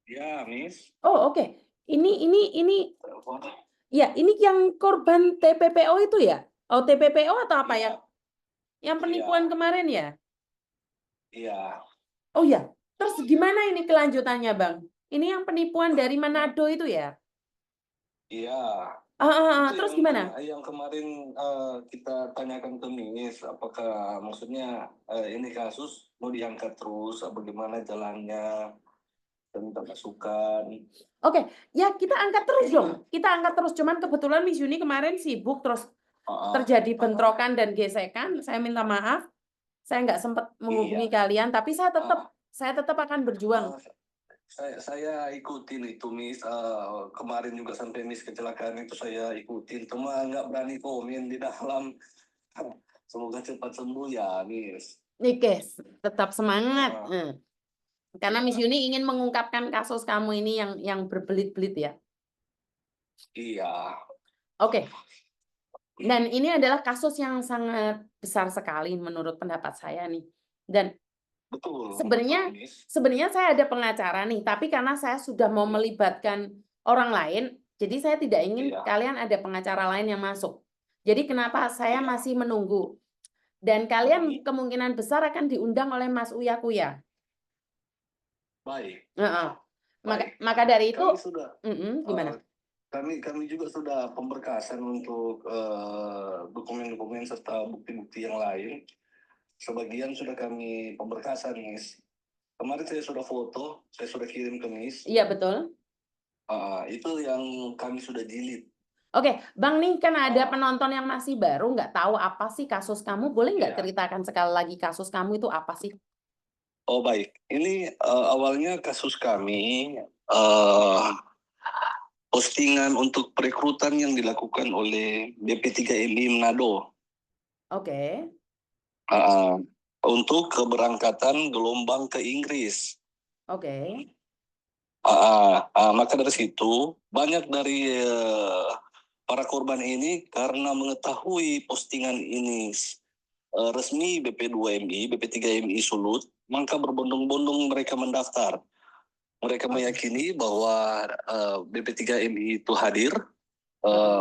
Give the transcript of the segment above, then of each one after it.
Ya, Miss. Oh, oke. Ini Telepon. ya, ini yang korban TPPO itu ya? Oh, TPPO atau apa Iya, ya? Yang penipuan iya, kemarin ya? iya. Oh ya. Terus gimana ini kelanjutannya, Bang? Ini yang penipuan dari Manado itu ya? Iya, itu Terus yang gimana? yang kemarin kita tanyakan ke Miss, apakah maksudnya ini kasus mau diangkat terus, bagaimana jalannya, tentang masukan. Oke, ya kita angkat terus dong. Kita angkat terus. Cuman kebetulan Miss Yuni kemarin sibuk, terus terjadi bentrokan dan gesekan. Saya minta maaf. Saya nggak sempat menghubungi Iya. kalian, tapi saya tetap akan berjuang. Saya ikutin itu, Miss. Kemarin juga sampai Miss kecelakaan itu saya ikutin, cuma nggak berani komen di dalam. Semoga cepat sembuh ya, Miss. Oke, tetap semangat. Ah, Karena Miss iya, Yuni ingin mengungkapkan kasus kamu ini yang berbelit-belit ya. iya, Oke. Dan ini adalah kasus yang sangat besar sekali menurut pendapat saya nih. Dan betul, sebenarnya Miss. sebenarnya saya ada pengacara nih, tapi karena saya sudah mau melibatkan orang lain, jadi saya tidak ingin Iya, kalian ada pengacara lain yang masuk. Jadi kenapa saya iya. masih menunggu? Dan kalian kemungkinan besar akan diundang oleh Mas Uya Kuya. Baik, Heeh. baik. Maka dari itu, Kami sudah, gimana? kami juga sudah pemberkasan untuk dokumen-dokumen serta bukti-bukti yang lain. Sebagian sudah kami pemberkasan, Miss. Kemarin saya sudah foto, saya sudah kirim ke Miss. Iya betul. Itu yang kami sudah jilid. Oke, Bang nih kan ada penonton yang masih baru, nggak tahu apa sih kasus kamu. Boleh nggak Iya. ceritakan sekali lagi kasus kamu itu apa sih? Oh baik, ini awalnya kasus kami uh, postingan untuk perekrutan yang dilakukan oleh BP3MI Manado Oke. uh, untuk keberangkatan gelombang ke Inggris. Oke. Maka dari situ banyak dari para korban ini karena mengetahui postingan ini resmi BP2MI, BP3MI Sulut, maka berbondong-bondong mereka mendaftar. Mereka meyakini bahwa BP3MI itu hadir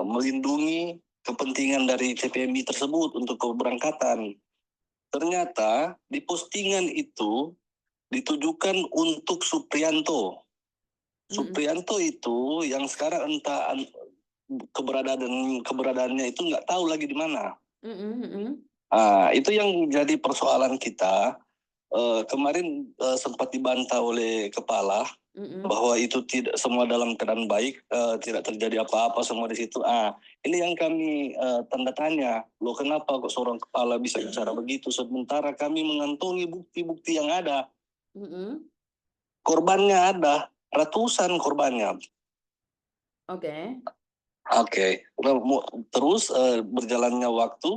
melindungi kepentingan dari CPMI tersebut untuk keberangkatan. Ternyata di postingan itu ditujukan untuk Suprianto. Suprianto itu yang sekarang entah keberadaannya itu nggak tahu lagi di mana. Itu yang jadi persoalan kita. Kemarin sempat dibantah oleh kepala bahwa itu tidak semua dalam keadaan baik, tidak terjadi apa-apa semua di situ. Ini yang kami tanda tanya, loh kenapa kok seorang kepala bisa bicara begitu sementara kami mengantongi bukti-bukti yang ada. Korbannya ada, ratusan korbannya. Oke. Oke. Terus berjalannya waktu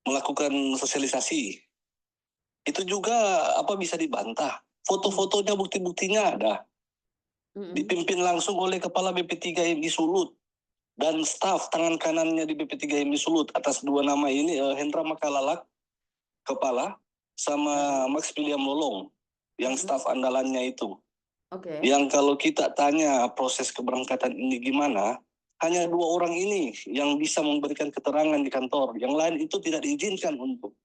melakukan sosialisasi. Itu juga bisa dibantah. Foto-fotonya, bukti-buktinya ada. Dipimpin langsung oleh Kepala BP3MI Sulut dan staf tangan kanannya di BP3MI Sulut atas dua nama ini, Hendra Makalalak, Kepala, sama Max William Lolong, yang staf andalannya itu. Yang kalau kita tanya proses keberangkatan ini gimana, hanya dua orang ini yang bisa memberikan keterangan di kantor. Yang lain itu tidak diizinkan untuk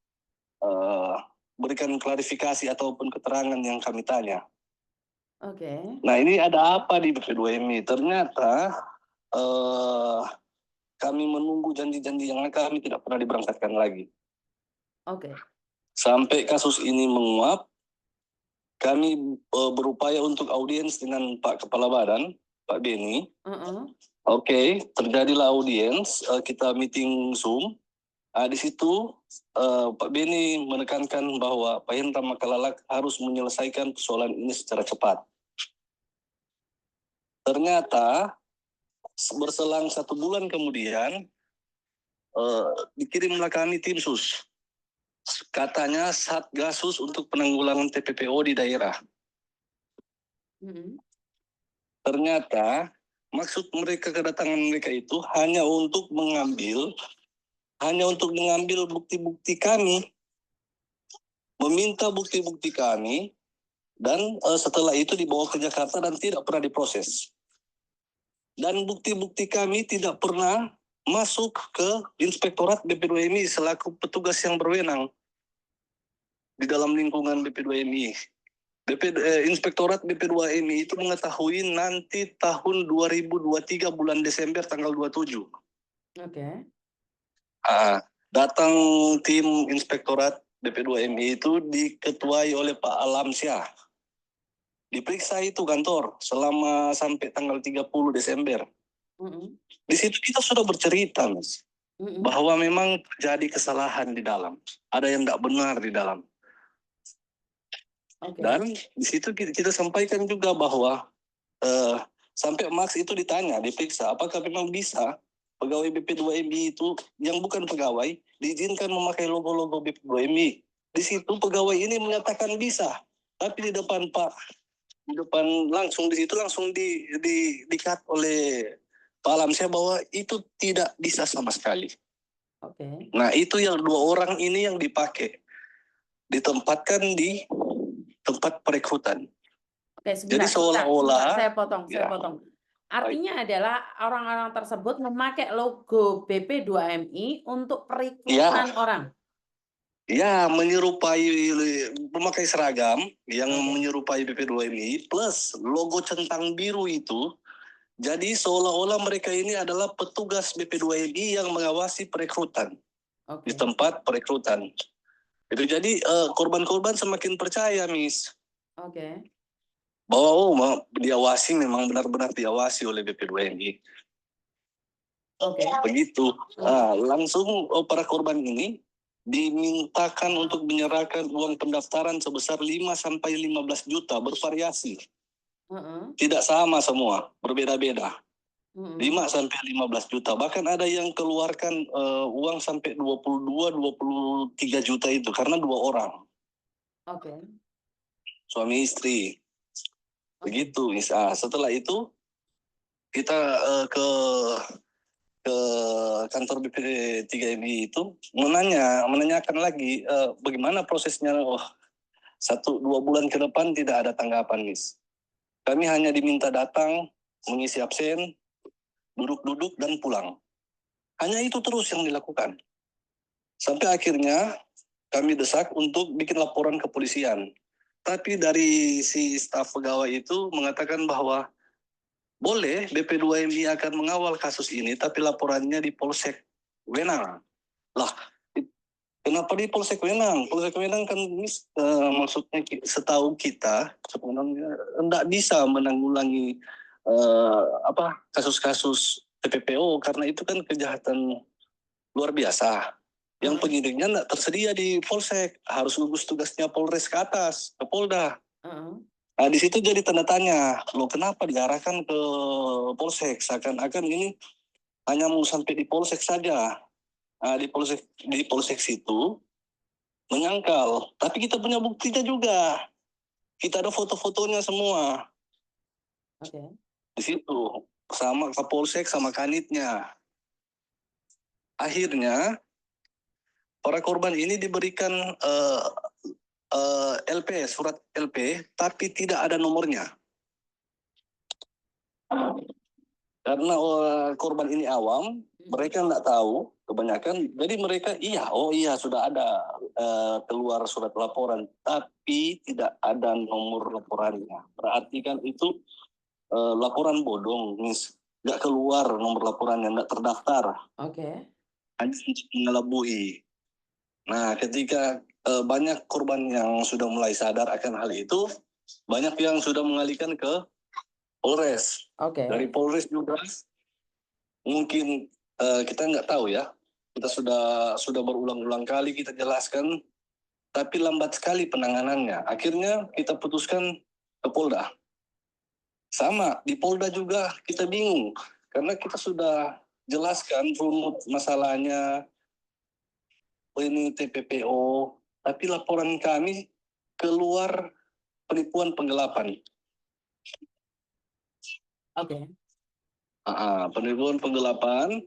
berikan klarifikasi ataupun keterangan yang kami tanya. Nah ini ada apa di BP2MI? Ternyata kami menunggu janji-janji yang kami tidak pernah diberangkatkan lagi. Sampai kasus ini menguap, kami berupaya untuk audiens dengan Pak Kepala Badan, Pak Beni. Oke, terjadilah audiens, kita meeting Zoom. Di situ Pak Beni menekankan bahwa Pak Hendra Makalalak harus menyelesaikan persoalan ini secara cepat. Ternyata berselang 1 bulan kemudian dikirimlah kami tim sus. Katanya Satgasus untuk penanggulangan TPPO di daerah. Ternyata maksud mereka, kedatangan mereka itu hanya untuk mengambil bukti-bukti kami, meminta bukti-bukti kami Dan setelah itu dibawa ke Jakarta dan tidak pernah diproses. Dan bukti-bukti kami tidak pernah masuk ke Inspektorat BP2MI selaku petugas yang berwenang di dalam lingkungan BP2MI. Inspektorat BP2MI itu mengetahui nanti tahun 2023 bulan Desember tanggal 27. Oke. Datang tim Inspektorat BP2MI itu diketuai oleh Pak Alamsyah. Diperiksa itu kantor selama sampai tanggal 30 Desember. Di situ kita sudah bercerita, Mas, bahwa memang terjadi kesalahan di dalam. Ada yang tidak benar di dalam. Okay. Dan di situ kita sampaikan juga bahwa sampai Max itu ditanya, diperiksa, apakah memang bisa pegawai BP2MI itu yang bukan pegawai diizinkan memakai logo-logo BP2MI. Di situ pegawai ini menyatakan bisa, tapi di depan langsung di situ langsung di-cut oleh Pak Alamsyah bahwa itu tidak bisa sama sekali. Oke. Nah, itu yang 2 orang ini yang dipakai, ditempatkan di tempat perekrutan. Oke, sebentar. Jadi seolah-olah saya potong. Artinya adalah orang-orang tersebut memakai logo BP2MI untuk perekrutan orang. Ya, menyerupai memakai seragam yang menyerupai BP2MI plus logo centang biru itu. Jadi seolah-olah mereka ini adalah petugas BP2MI yang mengawasi perekrutan di tempat perekrutan. Itu jadi korban-korban semakin percaya, Miss. Bahwa diawasi, memang benar-benar diawasi oleh BP2MI. Begitu. Langsung para korban ini dimintakan untuk menyerahkan uang pendaftaran sebesar 5-15 juta, bervariasi. Tidak sama semua, berbeda-beda. 5-15 juta. Bahkan ada yang keluarkan uang sampai 22-23 juta itu karena 2 orang. Suami istri. Begitu. Setelah itu kita ke kantor BP3MI itu menanyakan lagi bagaimana prosesnya. 1-2 bulan ke depan tidak ada tanggapan, Miss. Kami hanya diminta datang, mengisi absen, duduk-duduk dan pulang. Hanya itu terus yang dilakukan. Sampai akhirnya kami desak untuk bikin laporan ke polisian. Tapi dari si staf pegawai itu mengatakan bahwa boleh BP2MI akan mengawal kasus ini, tapi laporannya di Polsek Wenang. Lah, kenapa di Polsek Wenang? Polsek Wenang kan maksudnya setahu kita sebenarnya tidak bisa menanggulangi kasus-kasus TPPO karena itu kan kejahatan luar biasa. Yang penyidiknya tidak tersedia di Polsek, harus gugus tugasnya Polres ke atas, ke Polda. Nah, di situ jadi tanda tanya, loh kenapa diarahkan ke Polsek? Seakan-akan ini hanya mau sampai di Polsek saja. Nah, di Polsek situ menyangkal, tapi kita punya buktinya juga. Kita ada foto-fotonya semua. Di situ sama Kapolsek sama Kanitnya. Akhirnya para korban ini diberikan LP, surat LP, tapi tidak ada nomornya. Karena korban ini awam, mereka tidak tahu kebanyakan. Jadi mereka sudah ada keluar surat laporan, tapi tidak ada nomor laporannya. Berarti kan itu laporan bodong, Miss. Nggak keluar nomor laporannya, nggak terdaftar. Hanya mengelabui. Nah, ketika banyak korban yang sudah mulai sadar akan hal itu, banyak yang sudah mengalihkan ke Polres. Dari Polres juga mungkin kita nggak tahu ya. Kita sudah berulang-ulang kali kita jelaskan, tapi lambat sekali penanganannya. Akhirnya kita putuskan ke Polda. Sama, di Polda juga kita bingung. Karena kita sudah jelaskan runut masalahnya, ini TPPO, tapi laporan kami keluar penipuan penggelapan. Penipuan penggelapan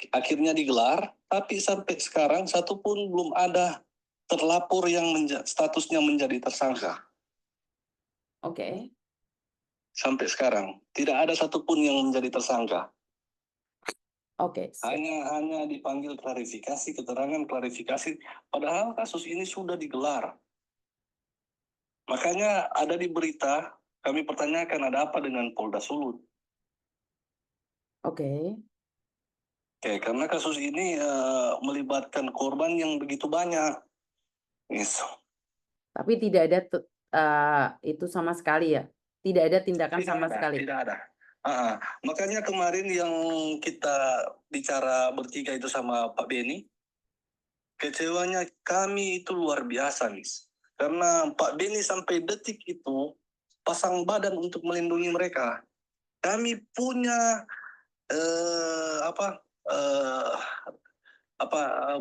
akhirnya digelar, tapi sampai sekarang satu pun belum ada terlapor yang statusnya menjadi tersangka. Oke. Sampai sekarang tidak ada satupun yang menjadi tersangka. Oke. Hanya dipanggil klarifikasi, keterangan klarifikasi, padahal kasus ini sudah digelar. Makanya ada di berita, kami pertanyakan ada apa dengan Polda Sulut. Oke. Oke, karena kasus ini melibatkan korban yang begitu banyak. Yes. Tapi tidak ada itu sama sekali ya? Tidak ada tindakan sama sekali? Tidak ada. Makanya kemarin yang kita bicara bertiga itu sama Pak Beni, kecewanya kami itu luar biasa, Miss. Karena Pak Beni sampai detik itu pasang badan untuk melindungi mereka. Kami punya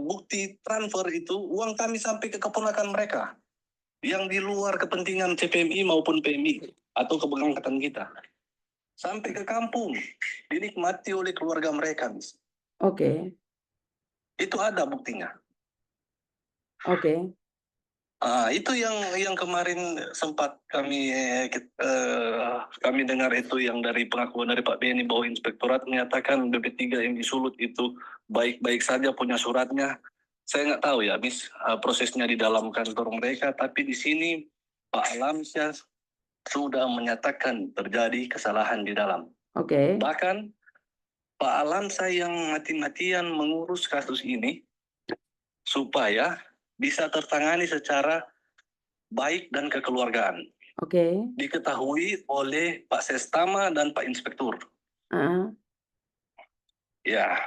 bukti transfer itu, uang kami sampai ke keponakan mereka yang di luar kepentingan CPMI maupun PMI atau keberangkatan kita. Sampai ke kampung, dinikmati oleh keluarga mereka, Miss. Oke. Itu ada buktinya. Oke. Itu yang kemarin sempat kami dengar itu yang dari pengakuan dari Pak Beni bahwa Inspektorat menyatakan BP3 yang disulut itu baik-baik saja punya suratnya. Saya nggak tahu ya, Miss, prosesnya di dalam kantor mereka, tapi di sini Pak Alamsyah sudah menyatakan terjadi kesalahan di dalam. Oke. Bahkan Pak Alamsyah yang mati-matian mengurus kasus ini supaya bisa tertangani secara baik dan kekeluargaan. Oke. Diketahui oleh Pak Sestama dan Pak Inspektur. Ya.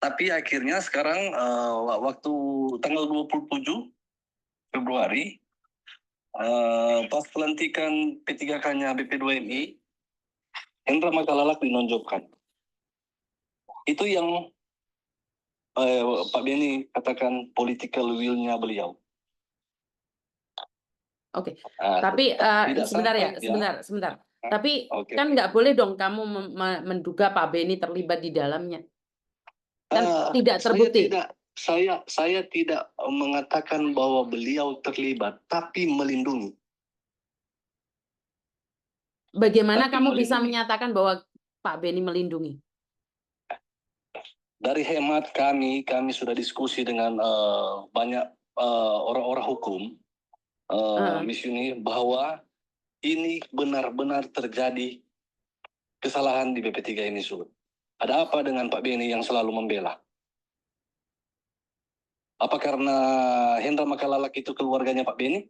Tapi akhirnya sekarang waktu tanggal 27 Februari pas pelantikan P3K-nya BP2MI, Hendra Makalalak dinonjolkan. Itu yang Pak Beni katakan political will-nya beliau. Oke. Tapi sebentar. Tapi kan nggak boleh dong kamu menduga Pak Beni terlibat di dalamnya. Kan tidak terbukti. Saya tidak mengatakan bahwa beliau terlibat, tapi melindungi. Bagaimana kamu bisa menyatakan bahwa Pak Beni melindungi? Dari hemat kami sudah diskusi dengan banyak orang-orang hukum, Miss Yuni, bahwa ini benar-benar terjadi kesalahan di BP3 ini, Sulut. Ada apa dengan Pak Beni yang selalu membela? Apa karena Hendra Makalalak itu keluarganya Pak Beni?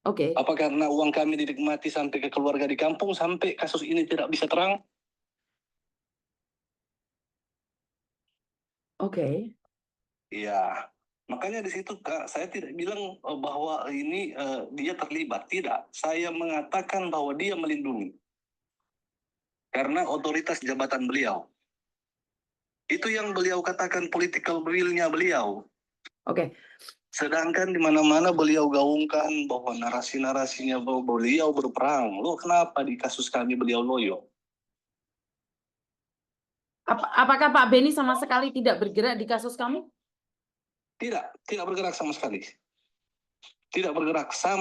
Oke. Apa karena uang kami dinikmati sampai ke keluarga di kampung sampai kasus ini tidak bisa terang? Oke. Iya. Makanya di situ saya tidak bilang bahwa ini dia terlibat. Tidak. Saya mengatakan bahwa dia melindungi. Karena otoritas jabatan beliau. Itu yang beliau katakan political will-nya beliau. Oke. Sedangkan di mana-mana beliau gaungkan bahwa narasi-narasinya bahwa beliau berperang. Loh, kenapa di kasus kami beliau loyo? Apakah Pak Beni sama sekali tidak bergerak di kasus kamu? Tidak bergerak sama sekali. Tidak bergerak sama